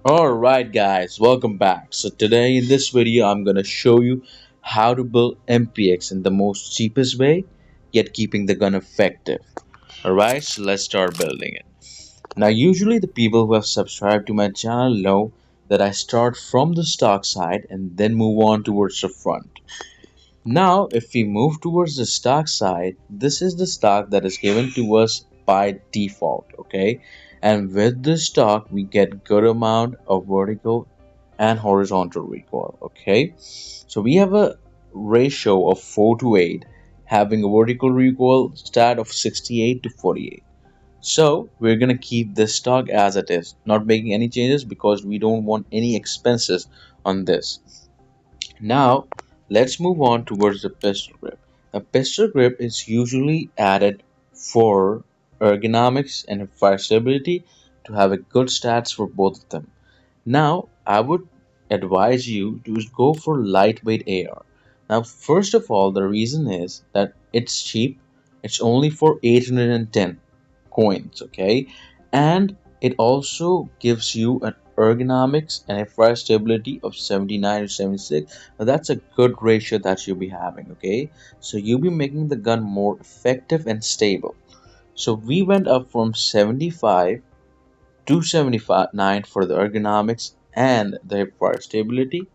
Alright guys, welcome back. So today in this video I'm gonna show you how to build MPX in the most cheapest way yet keeping the gun effective. Alright, so let's start building it. Now usually the people who have subscribed to my channel know that I start from the stock side and then move on towards the front. Now if we move towards the stock side, this is the stock that is given to us by default, okay? And with this stock we get good amount of vertical and horizontal recoil, okay? So we have a ratio of 4 to 8, having a vertical recoil stat of 68 to 48. So we're gonna keep this stock as it is, not making any changes because we don't want any expenses on this. Now let's move on towards the pistol grip. A pistol grip is usually added for ergonomics and fire stability to have a good stats for both of them. Now I would advise you to go for lightweight AR. Now first of all, the reason is that it's cheap. It's only for 810 coins, okay? And it also gives you an ergonomics and a fire stability of 79 to 76. Now that's a good ratio that you'll be having, okay? So you'll be making the gun more effective and stable. So we went up from 75 to 79 for the ergonomics and the fire stability,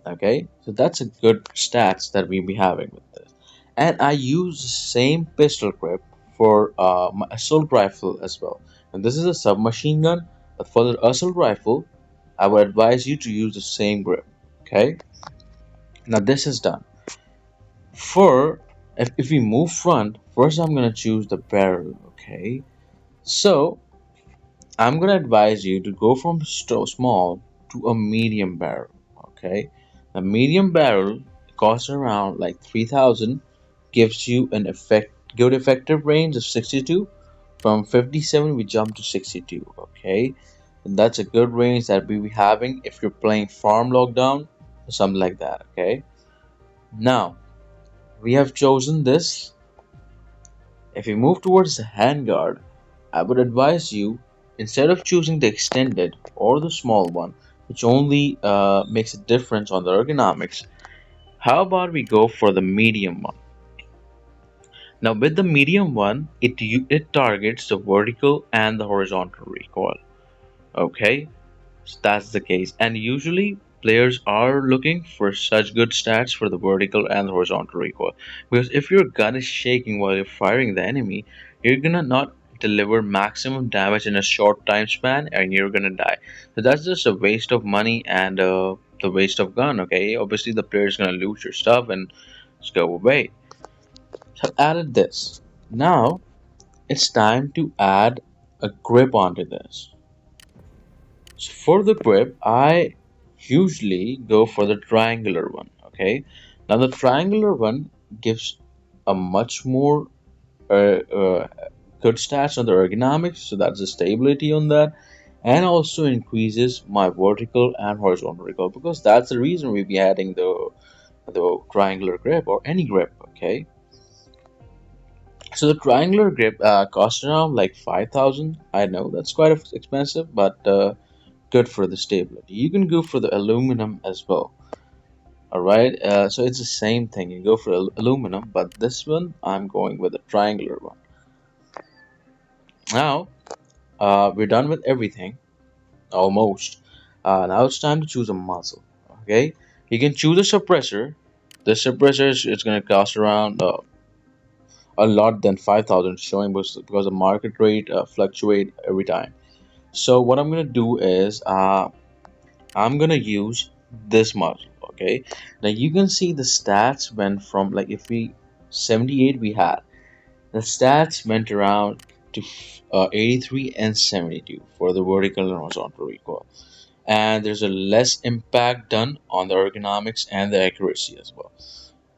okay? So that's a good stats that we'll be having with this. And I use the same pistol grip for my assault rifle as well. And this is a submachine gun, but for the assault rifle I would advise you to use the same grip, okay? Now this is done. For if we move front, first I'm gonna choose the barrel, okay? So I'm gonna advise you to go from small to a medium barrel, okay? A medium barrel costs around like 3,000, gives you an good effective range of 62. From 57 we jump to 62, okay? And that's a good range that we will be having if you're playing farm lockdown or something like that, okay? Now we have chosen this. If we move towards the handguard, I would advise you, instead of choosing the extended or the small one, which only makes a difference on the ergonomics, how about we go for the medium one? Now with the medium one, it targets the vertical and the horizontal recoil. Okay, so that's the case, and usually players are looking for such good stats for the vertical and the horizontal recoil, because if your gun is shaking while you're firing the enemy, you're gonna not deliver maximum damage in a short time span and you're gonna die. So that's just a waste of money and the waste of gun, okay? Obviously the player is gonna lose your stuff and just go away. So I've added this. Now it's time to add a grip onto this. So for the grip, I usually go for the triangular one. Okay, now the triangular one gives a much more good stats on the ergonomics, so that's the stability on that, and also increases my vertical and horizontal recoil, because that's the reason we'll be adding the triangular grip or any grip. Okay, so the triangular grip costs around like 5,000. I know that's quite expensive, but good for the stability. You can go for the aluminum as well. Alright, so it's the same thing. You go for aluminum, but this one I'm going with a triangular one. Now, we're done with everything, almost. Now it's time to choose a muzzle. Okay, you can choose a suppressor. The suppressor is going to cost around a lot than 5,000, showing because the market rate fluctuate every time. So what I'm going to do is I'm gonna use this muzzle. Okay, now you can see the stats went from, like, if we 78 we had, the stats went around to 83 and 72 for the vertical and horizontal recoil, and there's a less impact done on the ergonomics and the accuracy as well.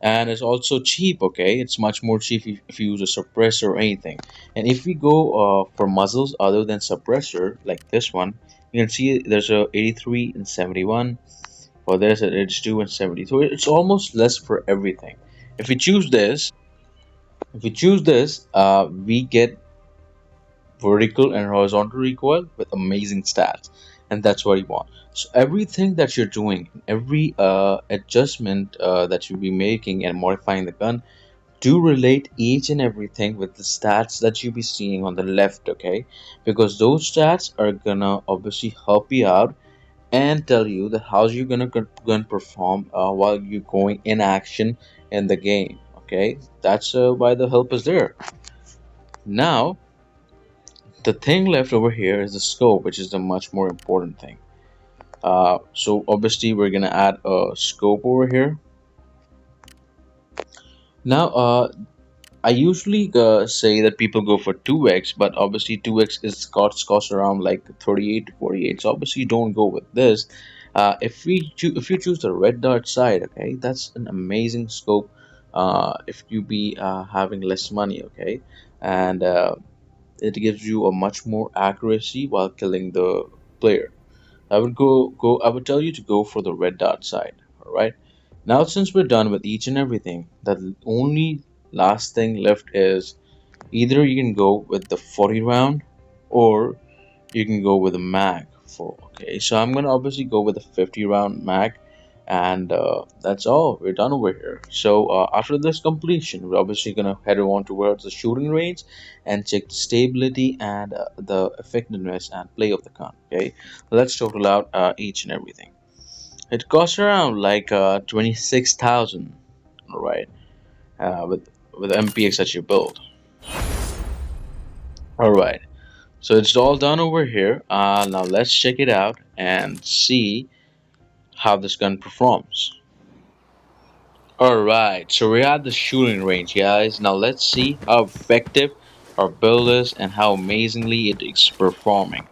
And it's also cheap. Okay, it's much more cheap if you use a suppressor or anything. And if we go for muzzles other than suppressor, like this one, you can see there's a 83 and 71. For this it's 2 and 70, so it's almost less for everything. If we choose this, we get vertical and horizontal recoil with amazing stats. and that's what you want. So everything that you're doing, every adjustment that you'll be making and modifying the gun, do relate each and everything with the stats that you'll be seeing on the left, okay? Because those stats are gonna obviously help you out and tell you that how you're gonna perform while you're going in action in the game, okay? That's why the help is there. Now the thing left over here is the scope, which is the much more important thing. So obviously we're gonna add a scope over here. Now I usually say that people go for 2x, but obviously 2x is cost around like 38 to 48. So obviously you don't go with this. If you choose the red dot side, okay, that's an amazing scope. If you be having less money, okay, and it gives you a much more accuracy while killing the player. I would tell you to go for the red dot side. All right. Now since we're done with each and everything, the only last thing left is either you can go with the 40 round or you can go with a mag for. Okay, so I'm gonna obviously go with the 50 round mag, and that's all. We're done over here. So after this completion, we're obviously gonna head on towards the shooting range and check the stability and the effectiveness and play of the gun. Okay, let's total out each and everything. It costs around like 26,000. All right, with MPX that you build. All right. So it's all done over here. Now let's check it out and see how this gun performs. Alright, so we're at the shooting range, guys. Now let's see how effective our build is and how amazingly it is performing.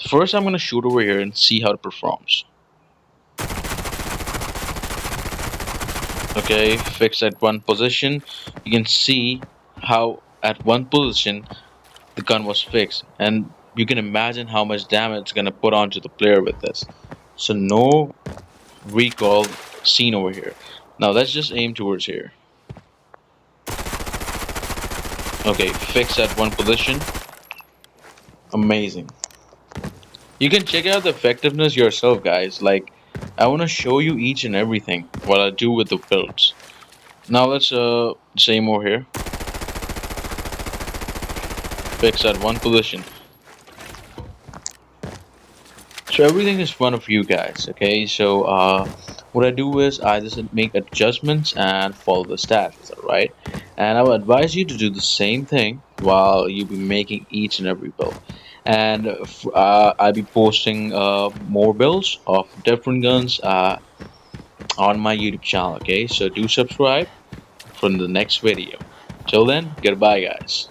First, I'm going to shoot over here and see how it performs. Okay, fixed at one position. You can see how at one position the gun was fixed, and you can imagine how much damage it's going to put onto the player with this. So no recoil seen over here. Now let's just aim towards here. Okay, fix at one position. Amazing. You can check out the effectiveness yourself, guys. Like, I want to show you each and everything what I do with the builds. Now let's same over here. Fix at one position. So everything is fun of you guys, okay? So what I do is I just make adjustments and follow the stats, alright? And I would advise you to do the same thing while you be making each and every build. And I'll be posting more builds of different guns on my YouTube channel, okay? So do subscribe for the next video. Till then, goodbye guys.